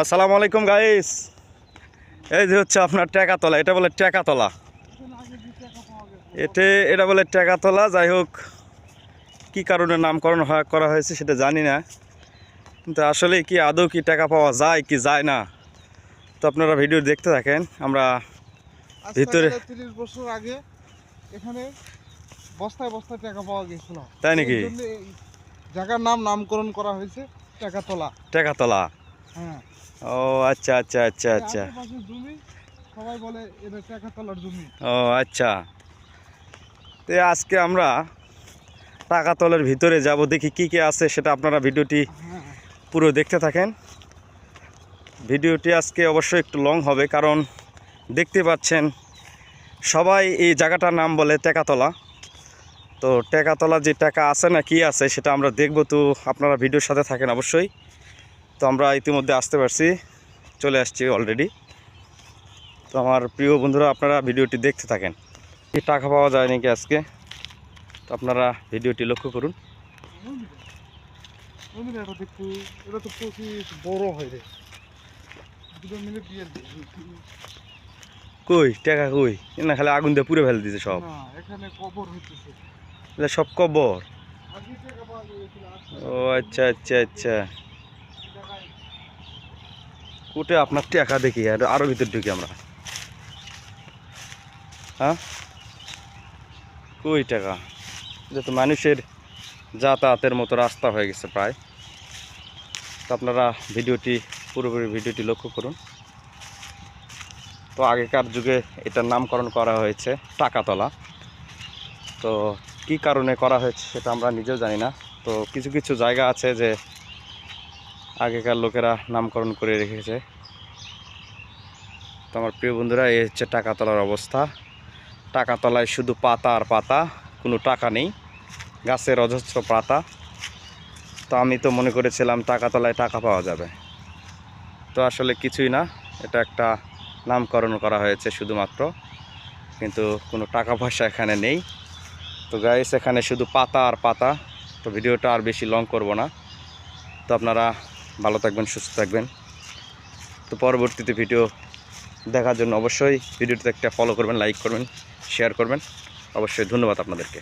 আসসালামু আলাইকুম গাইস। এই যে হচ্ছে আপনার টাকাতলা, এটা বলে টাকাতলা, এটা বলে টাকাতলা। যাই হোক, কী কারণে নামকরণ করা হয়েছে সেটা জানি না, কিন্তু আসলে কি আদৌ কি টাকা পাওয়া যায় কি যায় না, তো আপনারা ভিডিও দেখতে থাকেন। আমরা ভিতরে 30 বছর আগে এখানে বস্তায় বস্তায় টাকা পাওয়া গেছিল, তাই নাকি? জায়গার নামকরণ করা হয়েছে টাকাতলা। টাকাতলা, হ্যাঁ। ও আচ্ছা আচ্ছা আচ্ছা আচ্ছা, জমি সবাই বলে এটা টাকাতলার জমি। ও আচ্ছা। তো আজকে আমরা টাকাতলার ভিতরে যাব, দেখি কি কি আছে সেটা আপনারা ভিডিওটি পুরো দেখতে থাকেন। ভিডিওটি আজকে অবশ্যই একটু লং হবে, কারণ দেখতে পাচ্ছেন সবাই এই জায়গাটার নাম বলে টাকাতলা। তো টাকাতলা যে টাকা আছে না কি আছে সেটা আমরা দেখব, তো আপনারা ভিডিওর সাথে থাকেন অবশ্যই। তো আমরা ইতিমধ্যে আসতে পারছি, চলে আসছি অলরেডি। তো আমার প্রিয় বন্ধুরা, আপনারা ভিডিওটি দেখতে থাকেন। কি টাকা পাওয়া যায় নাকি আজকে, তো আপনারা ভিডিওটি লক্ষ্য করুন। এটা তো বড় হয় রে। কই টাকা কই? না খালি আগুন দিয়ে পুড়ে ফেলে দিয়েছে সব। এখানে কবর হইতেছে, এটা সব কবর। ও আচ্ছা আচ্ছা আচ্ছা, কোটে আপনার টাকা দেখি আরো ভিতর ঢুকি আমরা। হ্যাঁ, কই টাকা? এটা তো মানুষের যাতায়াতের মতো রাস্তা হয়ে গেছে প্রায়। তো আপনারা ভিডিওটি পুরোপুরি ভিডিওটি লক্ষ্য করুন। তো আগেকার যুগে এটার নামকরণ করা হয়েছে টাকাতলা। তো কি কারণে করা হয়েছে সেটা আমরা নিজেও জানি না। তো কিছু কিছু জায়গা আছে যে আগেকার লোকেরা নামকরণ করে রেখেছে। তো আমার প্রিয় বন্ধুরা, এই হচ্ছে টাকাতলার অবস্থা। টাকাতলায় শুধু পাতা আর পাতা, কোনো টাকা নেই, গাছের অজস্র পাতা। তো আমি তো মনে করেছিলাম টাকাতলায় টাকা পাওয়া যাবে, তো আসলে কিছুই না, এটা একটা নামকরণ করা হয়েছে শুধুমাত্র, কিন্তু কোনো টাকা পয়সা এখানে নেই। তো গাইস, এখানে শুধু পাতা আর পাতা। তো ভিডিওটা আর বেশি লং করব না। তো আপনারা ভালো থাকবেন, সুস্থ থাকবেন। তো পরবর্তীতে ভিডিও দেখার জন্য অবশ্যই ভিডিওটিতে একটা ফলো করবেন, লাইক করবেন, শেয়ার করবেন। অবশ্যই ধন্যবাদ আপনাদেরকে।